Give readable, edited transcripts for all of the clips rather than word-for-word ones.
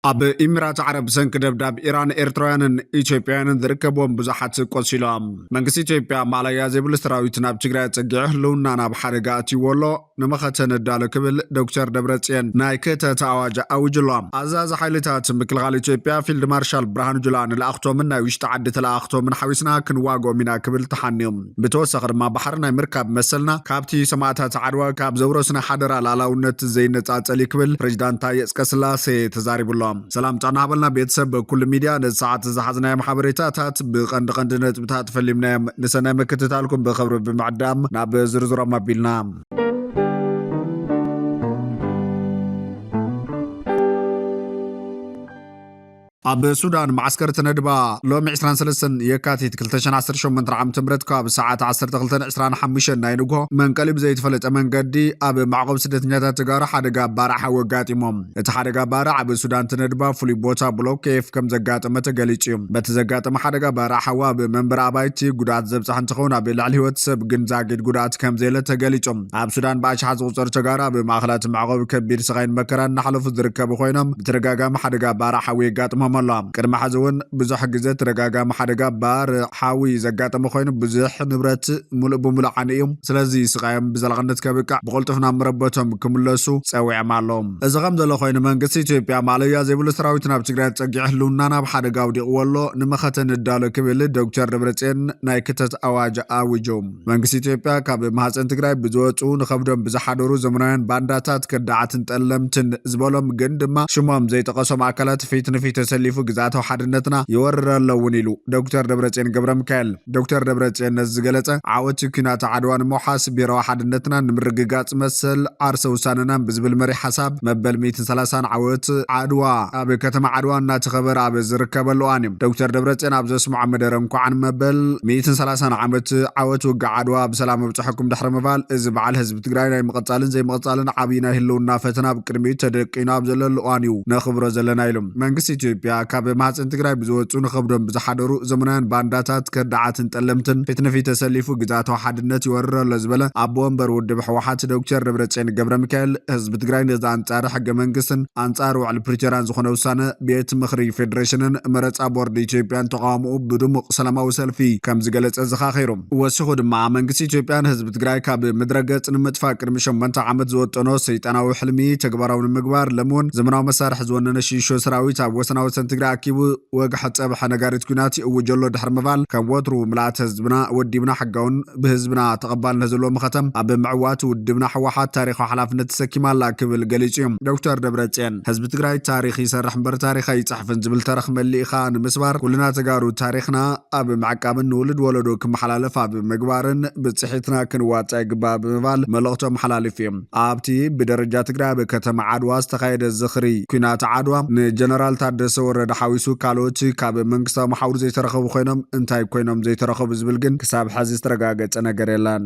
ኣብ ኢሚራት ዓረብ ሰንኪ ደብዳብ ኢራን ኤርትራውያንን ኢትዮጵያውያንን ዝርከቦም ብዙሓት ቆሲሎም መንግስቲ ኢትዮጵያ ማላያ ዘይብሉ ሰራዊት ናብ ትግራይ ፀጊዑ ህልውና ናብ ሓደጋ ኣትይዎ ኣሎ ንመኸተ ነዳሎ ክብል ዶክተር ደብረጽዮን ናይ ክተት ኣዋጅ ኣውጅሎም ኣዛዚ ሓይልታት ምክልኻል ኢትዮጵያ ፊልድ ማርሻል ብርሃኑ ጁላ ንለኣኽቶምን ናይ ውሽጢ ዓዲ ተለኣኽቶምን ሓዊስና ክንዋግኦም ኢና ክብል ተሓንዮም ብተወሳኺ ድማ ባሕሪ ናይ ምርካብ መሰልና ካብቲ ሰማዕታት ዓድዋ ካብ ዘውረስና ሓደራ ላላውነት ዘይነፃፀል ክብል ፕሬዚዳንት ታዬ አጽቀሥላሴ ተዛሪቡሎም ሰላም ጫና ሃበልና ቤተሰብ በኩል ሚዲያ ነሰዓት ዝሓዝናዮ ማሕበሬታታት ብቐንዲ ነጥብታት ፈሊምናዮም ንሰናይ መከታተልኩም ብኽብሪ ብምዕዳም ናብ ዝርዝሮም ኣቢልና ኣብ ሱዳን ማዕስከር ተነድባ ሎሚ 23 የካቲት 2018 ዓም ትምረት ካብ ሰዓት 12:25 ናይ ንግሆ መንቀሊብ ዘይተፈለጠ መንገዲ ኣብ ማዕቆብ ስደተኛታት ተጋሩ ሓደጋ ባርዕ ሓዊ ኣጋጢሞም እቲ ሓደጋ ባርዕ ኣብ ሱዳን ተነድባ ፍሉይ ቦታ ብሎክ ኤፍ ከም ዘጋጠመ ተገሊጹ በቲ ዘጋጠመ ሓደጋ ባርዕ ሓዊ ኣብ መንበር ኣባይቲ ጉድኣት ዘብፅሕ እንትኸውን ኣብ ልዕሊ ህይወት ሰብ ግን ዛጊድ ጉድኣት ከም ዘየለ ተገሊጾም ኣብ ሱዳን ብኣሽሓ ዝቑፀሩ ተጋሩ ኣብ ማእኸላት ማዕቆብ ከቢድ ስቃይን መከራን እናሓለፉ ዝርከቡ ኮይኖም ብተደጋጋሚ ሓደጋ ባርዕ ሓዊ የጋጥሞም ቅድሚ ሕዚ እውን ብዙሕ ግዜ ተደጋጋሚ ሓደጋ ባርዕ ሓዊ ዘጋጠመ ኮይኑ ብዙሕ ንብረት ሙሉእ ብሙሉእ ዓንዩ ስለዚ ስቃዮም ብዘላቕነት ከብቃዕ ብቕልጡፍ ናብ መረበቶም ክምለሱ ፀዊዖም ኣሎም እዚ ከም ዘሎ ኮይኑ መንግስቲ ኢትዮጵያ ማለያ ዘይብሉ ሰራዊት ናብ ትግራይ ፀጊዑ ህልውና ናብ ሓደጋ ኣውዲቕዎ ኣሎ ንመኸተ ንዳሎ ክብል ዶክተር ደብረጽዮን ናይ ክተት ኣዋጅ ኣውጆም መንግስቲ ኢትዮጵያ ካብ ማህፀን ትግራይ ብዝወፁ ንከብዶም ብዝሓደሩ ዘመናውያን ባንዳታት ከዳዓትን ጠለምትን ዝበሎም ግን ድማ ሽሞም ዘይጠቐሶም ኣካላት ፊት ንፊት ተሰሊፉ ግዛታው ሓድነትና ይወርር ኣለውን ኢሉ ዶክተር ደብረጽዮን ገብረ ሚካኤል ዶክተር ደብረጽዮን ነዚ ዝገለጸ ዓወት ኩናት ዓድዋ ንምውሓስ ቢሮዊ ሓድነትና ንምርግጋጽ መሰል ዓርሰ ውሳነናን ብዝብል መሪ ሓሳብ መበል 130 ዓወት ዓድዋ ኣብ ከተማ ዓድዋ እናተኸበረ ኣብ ዝርከበሉ እዋን እዩ ዶክተር ደብረጽዮን ኣብ ዘስምዖ መደረ እንኳን መበል 130 ዓመት ዓወት ውግእ ዓድዋ ብሰላም ኣብፅሐኩም ድሕሪ ምባል እዚ በዓል ህዝቢ ትግራይ ናይ ምቕፃልን ዘይምቕፃልን ዓብይ ናይ ህልውና ፈተና ብቅድሚት ተደቂኑ ኣብ ዘለሉ እዋን እዩ ነኽብሮ ዘለና ኢሉ መንግስቲ ኢትዮጵያ ካብ ማህፀን ትግራይ ብዝወፁ ንከብዶም ብዝሓደሩ ዘመናውያን ባንዳታት ከዳዓትን ጠለምትን ፊት ንፊት ተሰሊፉ ግዛታዊ ሓድነት ይወርር ኣሎ ዝበለ ኣቦ ወንበር ውድብ ሕወሓት ዶክተር ደብረጽዮን ገብረ ሚካኤል ህዝቢ ትግራይ ነዚ ኣንጻር ሕገ መንግስትን ኣንጻር ውዕል ፕሪቶርያን ዝኾነ ውሳነ ቤት ምኽሪ ፌደሬሽንን መረፃ ቦርዲ ኢትዮጵያን ተቃውምኡ ብድሙቕ ሰላማዊ ሰልፊ ከም ዝገለጸ ዘኻኺሩ ወሲኹ ድማ መንግስቲ ኢትዮጵያን ህዝቢ ትግራይ ካብ ምድረ ገጽ ንምጥፋእ ቅድሚ 8 ዓመት ዝወጠኖ ሰይጣናዊ ሕልሚ ተግባራዊ ንምግባር ለምውን ዘመናዊ መሳርሒ ዝወነነ ሽሾ ሰራዊት ኣብ ወሰናዊ ትግራይ ኣኪቡ ወግሕ ፀብሐ ነጋሪት ኩናት ይእውጀሎ ድሕሪ ምባል ከም ወትሩ ምልኣት ህዝብና ወዲብና ሕጋውን ብህዝብና ተቐባልነት ዘለዎ መኸተም ኣብ ምዕዋት ውድብና ሕወሓት ታሪኻዊ ሓላፍነት ተሰኪማላ ክብል ገሊጹ እዮም ዶክተር ደብረጽዮን ህዝቢ ትግራይ ታሪክ ይሰርሕ እምበር ታሪክ ኣይፅሕፍን ዝብል ተረኽ መሊእኻ ንምስባር ኩልና ተጋሩ ታሪክና ኣብ ምዕቃብን ንውልድ ወለዶ ክመሓላለፍ ኣብ ምግባርን ብፅሒትና ክንዋፃ ይግባእ ብምባል መልእኽቶም ሓላሊፍ እዮም ኣብቲ ብደረጃ ትግራይ ኣብ ከተማ ዓድዋ ዝተኻየደ ዝኽሪ ኩናት ዓድዋ ንጀነራል ታደሰ ወረደ ሓዊሱ ካልኦት ካብ መንግስታዊ ማሕበሩ ዘይተረኸቡ ኮይኖም እንታይ ኮይኖም ዘይተረኸቡ ዝብል ግን ክሳብ ሕዚ ዝተረጋገፀ ነገር የለን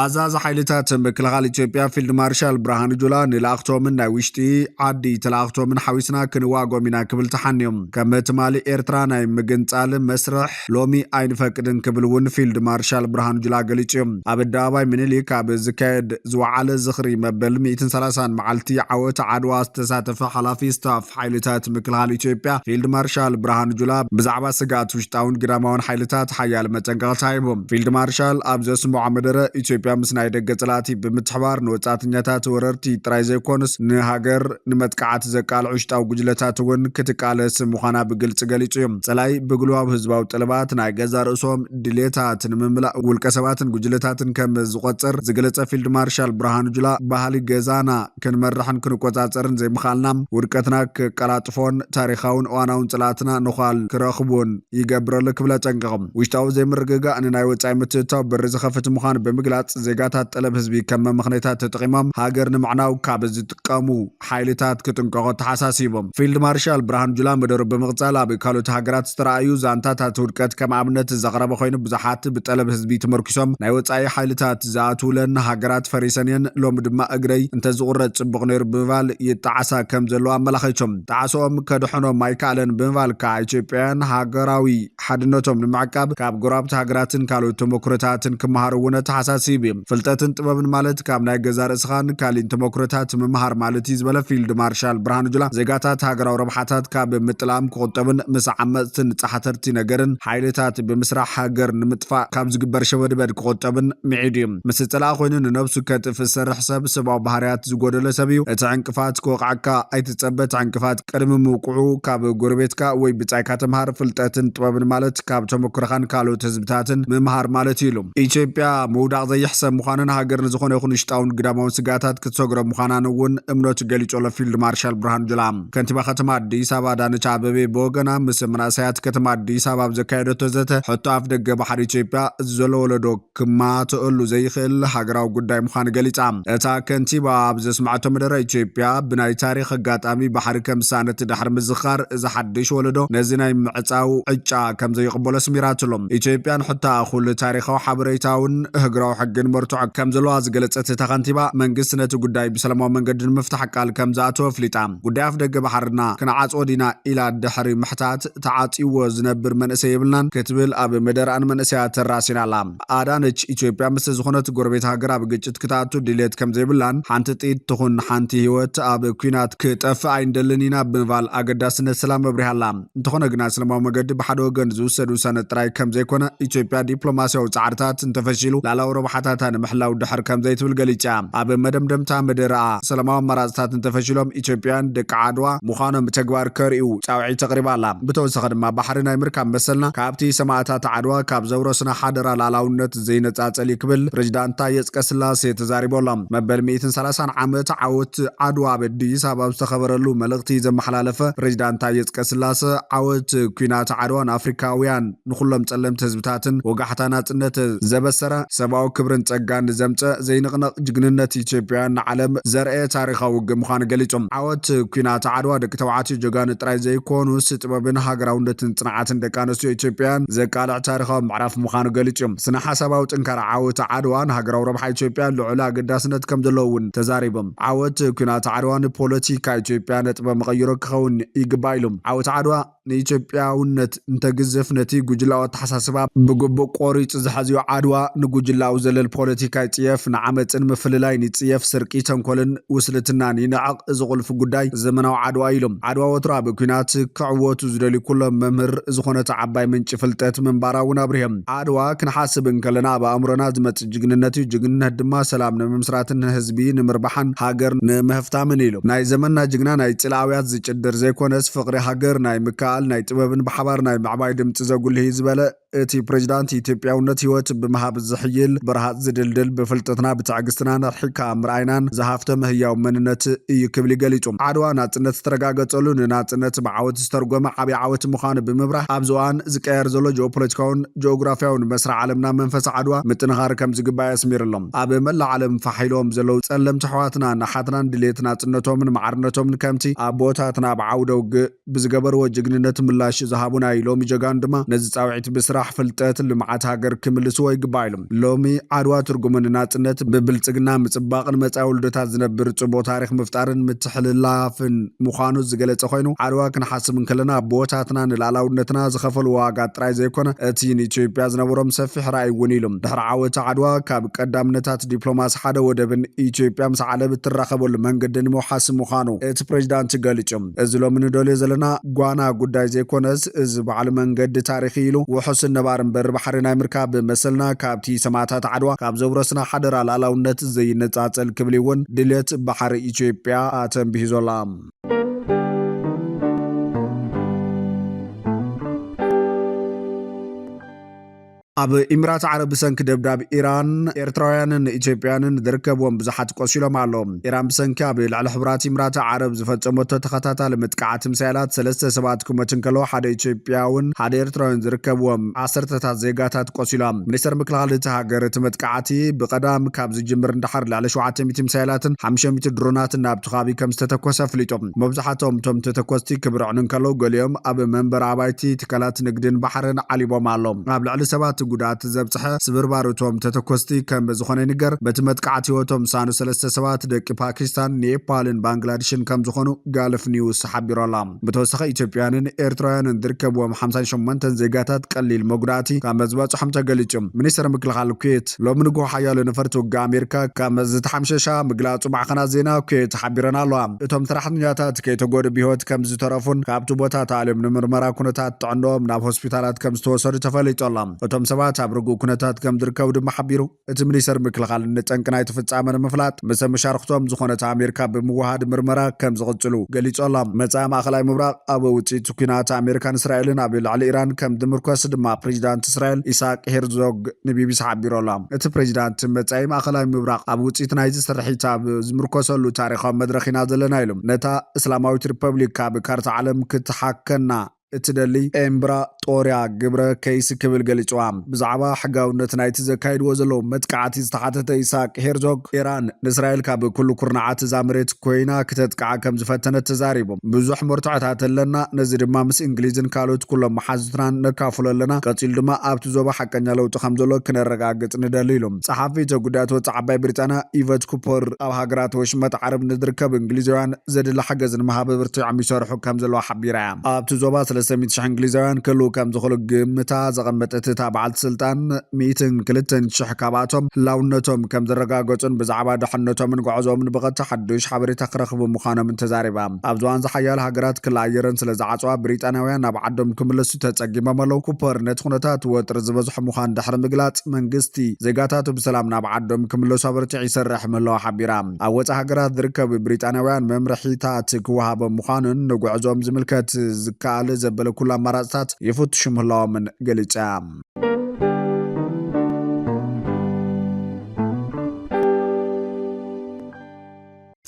ኣዛዚ ሓይልታት ምክልኻል ኢትዮጵያ ፊልድ ማርሻል ብርሃኑ ጁላ ንለኣኽቶምን ናይ ውሽጢ ዓዲ ተለኣኽቶምን ሓዊስና ክንዋግኦም ኢና ክብል ተሓንዮም ከም ትማሊ ኤርትራ ናይ ምግንፃል መስርሕ ሎሚ ኣይንፈቅድን ክብል እውን ፊልድ ማርሻል ብርሃኑ ጁላ ገሊጹ እዮም ኣብ ኣደባባይ ምኒልክ ኣብ ዝካየድ ዝወዓለ ዝኽሪ መበል 130 መዓልቲ ዓወት ዓድዋ ዝተሳተፈ ሓላፊ ስታፍ ሓይልታት ምክልኻል ኢትዮጵያ ፊልድ ማርሻል ብርሃኑ ጁላ ብዛዕባ ስጋት ውሽጣውን ግዳማውን ሓይልታት ሓያል መጠንቀቕታ ሂቦም ፊልድ ማርሻል ኣብ ዘስምዖ መደረ ኢትዮጵያ ምስ ናይ ደገ ጽላእቲ ብምትሕባር ንወጻእተኛታት ወረርቲ ጥራይ ዘይኮንስ ንሃገር ንመጥቃዕቲ ዘቃልዑ ውሽጣዊ ጉጅለታት እውን ክትቃለስ ምዃና ብግልፂ ገሊጹ እዮም ጸላይ ብግልባብ ህዝባዊ ጥልባት ናይ ገዛ ርእሶም ድሌታት ንምምላእ ውልቀ ሰባትን ጉጅለታትን ከም ዝቆፅር ዝገለጸ ፊልድ ማርሻል ብርሃኑ ጁላ ባህሊ ገዛና ክንመርሕን ክንቆጻጸርን ዘይምኻልና ውድቀትና ክቀላጥፎን ታሪኻውን እዋናውን ጽላእትና ንኻል ክረኽቡን ይገብረሉ ክብለ ጠንቀቖም ውሽጣዊ ዘይምርግጋእ ንናይ ወጻኢ ምትእታው በሪ ዝኸፍት ምዃኑ ብምግላጽ ዜጋታት ጠለብ ህዝቢ ከም መምኽነታት ተጠቂሞም ሃገር ንምዕናው ካብ ዝጥቀሙ ሓይልታት ክጥንቀቑ ተሓሳሲቦም ፊልድ ማርሻል ብርሃኑ ጁላ መደሩ ብምቕጻል ኣብ ካልኦት ሃገራት ዝተረኣዩ ዛንታታት ውድቀት ከም ኣብነት ዘቕረበ ኮይኑ ብዙሓት ብጠለብ ህዝቢ ተመርኪሶም ናይ ወጻኢ ሓይልታት ዝኣትውለን ሃገራት ፈሪሰንየን ሎሚ ድማ እግረይ እንተዝቑረፅ ጽቡቕ ነይሩ ብምባል ይጣዓሳ ከም ዘለዎ ኣመላኺቶም ጣዓሶም ከድሕኖም ኣይከኣለን ብምባል ከዓ ኢትዮጵያውያን ሃገራዊ ሓድነቶም ንምዕቃብ ካብ ጎረቤት ሃገራትን ካልኦት ተመኩሮታትን ክመሃሩ እውን ተሓሳሲብ ፍልጠትን ጥበብን ማለት ካብ ናይ ገዛ ርእስኻን ካሊእ ተመክሮታት ምምሃር ማለት እዩ ዝበለ ፊልድ ማርሻል ብርሃኑ ጁላ ዜጋታት ሃገራዊ ረብሓታት ካብ ምጥላም ክቁጠብን ምስ ዓመፅትን ጻሕተርቲ ነገርን ሓይልታት ብምስራሕ ሃገር ንምጥፋእ ካብ ዝግበር ሸወድበድ ክቁጠብን ሚዒድ እዩ ምስ ፀላእ ኮይኑ ንነብሱ ከጥፍ ዝሰርሕ ሰብ ሰብኣዊ ባህርያት ዝጎደለ ሰብ እዩ እቲ ዕንቅፋት ክወቅዓካ ኣይትፀበት ዕንቅፋት ቅድሚ ምውቅዑ ካብ ጎረቤትካ ወይ ብጻይካ ተምሃር ፍልጠትን ጥበብን ማለት ካብ ተመክሮኻን ካልኦት ህዝብታትን ምምሃር ማለት እዩ ኢሉ ኢትዮጵያ ምውዳቕ ዘይሕሰብ ምዃንን ሃገር ንዝኾነ ይኹን ውሽጣውን ግዳማውን ስጋታት ክትሰግሮ ምዃናን እውን እምነቱ ገሊጹ ኣሎ ፊልድ ማርሻል ብርሃኑ ጁላ ከንቲባ ከተማ አዲስ አበባ አዳነች አቤቤ ብወገና ምስ መናእሰያት ከተማ አዲስ አበባ ዘካየደቶ ዘተ ሕቶ ኣፍ ደገ ባሕሪ ኢትዮጵያ ዘሎ ወለዶ ክማትአሉ ዘይኽእል ሃገራዊ ጉዳይ ምዃኑ ገሊጻ እታ ከንቲባ ኣብ ዘስማዕቶ መደረ ኢትዮጵያ ብናይ ታሪክ ኣጋጣሚ ባሕሪ ከም ሳነት ድሕሪ ምዝኻር እዚ ሓድሽ ወለዶ ነዚ ናይ ምዕፃው ዕጫ ከም ዘይቕበሎ ስሚራትሎም ኢትዮጵያን ሕታ ኩሉ ታሪኻዊ ሓበሬታውን ህግራዊ ሕግን መርትዖ ከም ዘለዋ ዝገለጸት እታ ከንቲባ መንግስቲ ነቲ ጉዳይ ብሰላማዊ መንገዲ ንምፍታሕ ቃል ከም ዝኣተወ ፍሊጣ ጉዳይ ኣፍ ደገ ባሕርና ክንዓጽኦ ዲና ኢላ ድሕሪ ምሕታት ተዓጺዎ ዝነብር መንእሰይ የብልናን ክትብል ኣብ መደረኣን መንእሰያት ተራሲና ኣላ ኣዳነች ኢትዮጵያ ምስ ዝኾነት ጎረቤት ሃገር ኣብ ግጭት ክትኣቱ ድሌት ከም ዘይብላን ሓንቲ ጥኢት ትኹን ሓንቲ ህይወት ኣብ ኩናት ክጠፍእ ኣይንደልን ኢና ብምባል ኣገዳስነት ሰላም መብሪሃላ እንተኾነ ግና ሰላማዊ መገዲ ብሓደ ወገን ዝውሰድ ውሳነ ጥራይ ከም ዘይኮነ ኢትዮጵያ ዲፕሎማስያዊ ጻዕርታት እንተፈሺሉ ላዕላዊ ረብሓታታ ንምሕላው ድሕር ከም ዘይትብል ገሊጻ ኣብ መደምደምታ መደረኣ ሰላማዊ ኣማራፅታት እንተፈሺሎም ኢትዮጵያን ደቂ ዓድዋ ምዃኖም ብተግባር ከርእዩ ጻውዒት ተቕሪባ ኣላ ብተወሳኺ ድማ ባሕሪ ናይ ምርካብ መሰልና ካብቲ ሰማዕታት ዓድዋ ካብ ዘውረስና ሓደራ ላዕላውነት ዘይነጻጸል ክብል ፕሬዚዳንት ታዬ አጽቀሥላሴ ተዛሪቦሎም መበል 130 ዓመት ዓወት ዓድዋ ኣብ አዲስ አበባ ዝተኸበረሉ መልእኽቲ ዘመሓላለፈ ፕሬዚዳንት ታዬ አጽቀሥላሴ ዓወት ኩናት ዓድዋን ኣፍሪካውያን ንኹሎም ጸለምቲ ህዝብታትን ወጋሕታ ናጽነት ዘበሰረ ሰብኣዊ ክብርን ጸጋን ዘምፀ ዘይንቕነቕ ጅግንነት ኢትዮጵያን ንዓለም ዘርአየ ታሪኻዊ ውግእ ምዃኑ ገሊጾም ዓወት ኩናት ዓድዋ ደቂ ተባዕትዮ ጀጋኑ ጥራይ ዘይኮኑስ ጥበብን ሃገራውነትን ጽንዓትን ደቂ ኣንስትዮ ኢትዮጵያን ዘቃልዕ ታሪኻዊ ምዕራፍ ምዃኑ ገሊጾም ስነ ሓሳባዊ ጥንካረ ዓወት ዓድዋን ሃገራዊ ረብሓ ኢትዮጵያን ልዑል ኣገዳስነት ከም ዘለዎ እውን ተዛሪቦም ዓወት ኩናት ዓድዋን ፖለቲካ ኢትዮጵያ ነጥበብ መቐይሮ ክኸውን ይግባእ ኢሎም ዓወት ዓድዋ ንኢትዮጵያውነት እንተግዝፍ ነቲ ጉጅላዊ ኣተሓሳስባ ብግቡእ ቆሪጹ ዝሓዝዮ ዓድዋ ንጉጅላዊ ዘለል ፖለቲካ ይጽየፍ ንዓመፅን ምፍልላይ ንጽየፍ ስርቂ ተንኮልን ውስልትናን ይንዕቕ እዚ ቁልፊ ጉዳይ ዘመናዊ ዓድዋ ኢሎም ዓድዋ ወትሮ ኣብ ኩናት ክዕወቱ ዝደልዩ ኩሎም መምህር ዝኾነት ዓባይ ምንጪ ፍልጠት ምንባራ እውን ኣብርዮም ዓድዋ ክንሓስብ እንከለና ኣብ ኣእምሮና ዝመጽእ ጅግንነት እዩ ጅግንነት ድማ ሰላም ንምምስራትን ህዝቢ ንምርባሕን ሃገር ንምህፍታምን ኢሎም ናይ ዘመንና ጅግና ናይ ጽላውያት ዝጭድር ዘይኮነስ ፍቕሪ ሃገር ናይ ምካል ናይ ጥበብን ብሓባር ናይ ምዕባይ ድምፂ ዘጉልህ ዝበለ እቲ ፕሬዚዳንት ኢትዮጵያውነት ህይወት ብምሃብ ዝሕይል ብርሃት ዝድልድል ብፍልጠትና ብትዕግስትና ነርሒካ ምርኣይናን ዝሃፍተመ ህያው መንነት እዩ ክብል ገሊጹ ዓድዋ ናጽነት ዝተረጋገጸሉ ንናጽነት ብዓወት ዝተርጎመ ዓብይ ዓወት ምዃኑ ብምብራህ ኣብ ዝዋን ዝቀየር ዘሎ ጂኦፖለቲካውን ጂኦግራፊያውን መስርዕ ዓለምና መንፈስ ዓድዋ ምጥንኻር ከም ዝግባእ ኣስሚርሎም ኣብ መላእ ዓለም ፋሒሎም ዘለው ጸለምቲ ኣሕዋትና ናሓትናን ድሌት ናጽነቶምን ማዕርነቶምን ከምቲ ኣብ ቦታትና ብዓውደ ውግእ ብዝገበርዎ ጅግንነት ምላሽ ዝሃቡና ሎሚ ጀጋኑ ድማ ነዚ ጻውዒት ብስራ ፍልጠት ልምዓት ሃገር ክምልስዎ ይግባእ ኢሎም ሎሚ ዓድዋ ትርጉምን ናጽነት ብብልጽግና ምጽባቕን መጻኢ ውልደታት ዝነብር ጽቡቕ ታሪክ ምፍጣርን ምትሕልላፍን ምዃኑ ዝገለጸ ኮይኑ ዓድዋ ክንሓስብ እንከለና ቦታትና ንላዕላውነትና ዝኸፈሉ ዋጋ ጥራይ ዘይኮነ እቲ ንኢትዮጵያ ዝነበሮም ሰፊሕ ራእይ እውን ኢሎም ድሕሪ ዓወት ዓድዋ ካብ ቀዳምነታት ዲፕሎማሲ ሓደ ወደብን ኢትዮጵያ ምስ ዓለም እትራኸበሉ መንገዲ ንምውሓስ ምዃኑ እቲ ፕሬዚዳንት ገሊጾም እዚ ሎሚ ንደልዮ ዘለና ጓና ጉዳይ ዘይኮነስ እዚ በዓል መንገዲ ታሪክ ኢሉ ውሑስ ነባርን በር ባሕሪ ናይ ምርካብ መሰልና ካብቲ ሰማዕታት ዓድዋ ካብ ዘውረስና ሓደራ ላዕላውነት ዘይነጻጸል ክብል እውን ድሌት ባሕሪ ኢትዮጵያ ተንቢሂዞላ ኣብ ኢሚራት ዓረብ ሰንኪ ደብዳብ ኢራን ኤርትራውያንን ኢትዮጵያንን ዝርከብዎም ብዙሓት ቆሲሎም ኣለዎም ኢራን ብሰንኪ ኣብ ልዕሊ ሕቡራት ኢሚራት ዓረብ ዝፈጸመቶ ተኸታታሊ ምጥቃዓት ሚሳይላት 3 ሰባት ክሞትን ከለዉ ሓደ ኢትዮጵያውን ሓደ ኤርትራውን ዝርከብዎም ዓሰርተታት ዜጋታት ቆሲሎም ሚኒስተር ምክልኻል እቲ ሃገር እቲ መጥቃዕቲ ብቐዳም ካብ ዝጅምር እንዳሓር ልዕሊ 700 ሚሳይላትን 500 ድሮናትን ናብቲ ከባቢ ከም ዝተተኮሰ ፍሊጦም መብዛሕትኦም እቶም ተተኮስቲ ክብርዕን ከለዉ ገሊኦም ኣብ መንበር ኣባይቲ ትካላት ንግድን ባሕርን ዓሊቦም ኣሎም ኣብ ልዕሊ ሰባት ጉዳት ዘብጽሐ ስብርባርቶም ተተኮስቲ ከም ዝኾነ ይንገር በቲ መጥቃዕቲ ህይወቶም ሳኑ ሰለስተ ሰባት ደቂ ፓኪስታን ኔፓልን ባንግላዴሽን ከም ዝኾኑ ጋልፍ ኒውስ ሓቢሮላ ብተወሳኺ ኢትዮጵያንን ኤርትራውያንን ዝርከብዎም 58 ዜጋታት ቀሊል መጉዳእቲ ካብ ዝበጽሖም ተገሊጹ ሚኒስትር ምክልኻል ኩዌት ሎሚ ንጉሆ ሓያሉ ነፈርቲ ውግእ ኣሜሪካ ካብ ዝተሓምሸሻ ምግላጹ ማዕኸናት ዜና ኩዌት ሓቢረን ኣለዋ እቶም ሰራሕተኛታት ከይተጎዱ ብሂወት ከም ዝተረፉን ካብቲ ቦታ ተኣልዮም ንምርመራ ኩነታት ጥዕንኦም ናብ ሆስፒታላት ከም ዝተወሰዱ ተፈሊጦላ እቶም ሰባት ኣብ ርጉእ ኩነታት ከም ዝርከቡ ድማ ሓቢሩ እቲ ሚኒስትር ምክልኻል ንጠንቂ ናይ ተፈጻመ ንምፍላጥ ምስ መሻርክቶም ዝኾነት ኣሜሪካ ብምውሃድ ምርመራ ከም ዝቕጽሉ ገሊጾላ መጻኢ ማእኸላይ ምብራቕ ኣብ ውጪት ኩናት ኣሜሪካን እስራኤልን ኣብ ልዕሊ ኢራን ከም ዝምርኮስ ድማ ፕሬዚዳንት እስራኤል ኢሳቅ ሄርዞግ ንቢቢሲ ሓቢሮላ እቲ ፕሬዚዳንት መጻኢ ማእኸላይ ምብራቕ ኣብ ውጪት ናይ ዝስርሒት ኣብ ዝምርኮሰሉ ታሪኻዊ መድረኽ ኢና ዘለና ኢሎም ነታ እስላማዊት ሪፐብሊክ ካብ ካርታ ዓለም ክትሓከና እትደሊ ኤምብራጦርያ ግብረ ከይሲ ክብል ገሊጽዋ ብዛዕባ ሕጋውነት ናይቲ ዘካይድዎ ዘሎ መጥቃዕቲ ዝተሓተተ ኢሳቅ ሄርዞግ ኢራን ንእስራኤል ካብ ኩሉ ኩርናዓት ዛመሬት ኮይና ክተጥቃዓ ከም ዝፈተነት ተዛሪቦም ብዙሕ መርትዖታት ኣለና ነዚ ድማ ምስ እንግሊዝን ካልኦት ኩሎም መሓዝትናን ነካፍሎ ኣለና ቀፂሉ ድማ ኣብቲ ዞባ ሓቀኛ ለውጢ ከም ዘሎ ክነረጋግጽ ንደሊ ኢሎም ጸሓፊት ጉዳያት ወጻኢ ዓባይ ብሪጣንያ ኢቨት ኩፐር ኣብ ሃገራት ወሽመጥ ዓረብ ንዝርከቡ እንግሊዛውያን ዘድሊ ሓገዝ ንምሃብ ብርቱዖም ይሰርሑ ከም ዘለዋ ሓቢራ ኣብቲ ዞባ 300,000 እንግሊዛውያን ክሉ ከም ዝኽእሉ ግምታ ዘቐመጠት እታ በዓልቲ ስልጣን 102,000 ካብኣቶም ህላውነቶም ከም ዝረጋገጹን ብዛዕባ ድሕነቶምን ጉዕዞምን ብቐጥታ ሓዱሽ ሓበሬታ ክረኽቡ ምዃኖም ተዛሪባ ኣብ ዝዋን ዝሓያል ሃገራት ክለኣየረን ስለ ዝዓጽዋ ብሪጣንያውያን ናብ ዓዶም ክምለሱ ተጸጊሞም ኣለዉ ኩፐር ነቲ ኩነታት ወጥሪ ዝበዝሖ ምዃኑ ድሕሪ ምግላጽ መንግስቲ ዜጋታቱ ብሰላም ናብ ዓዶም ክምለሱ ኣበርቲዕ ይሰርሕ ምህላው ሓቢራ ኣብ ወጻኢ ሃገራት ዝርከቡ ብሪጣንያውያን መምርሒታት ክወሃቦም ምዃኑን ንጉዕዞም ዝምልከት ዝከኣል ዘበለ ኩሉ ኣማራጽታት ይፍትሹ ምህላዎምን ገሊጻ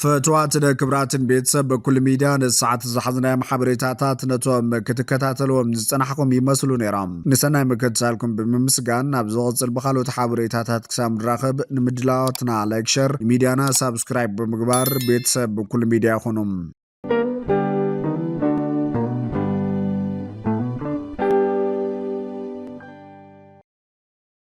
ፈትዋት ክብራትን ቤተሰብ በኩል ሚድያ ንሰዓት ዝሓዝናዮ ሓበሬታታት ነቶም ክትከታተልዎም ዝጸናሕኩም ይመስሉ ነይሮም ንሰናይ ምክትታልኩም ብምስጋን ናብ ዝቕጽል ብኻልኦት ሓበሬታታት ክሳብ ንራኸብ ንምድላዋትና ላይክ ሸር ሚድያና ሳብስክራይብ ብምግባር ቤተሰብ በኩል ሚድያ ይኹኑ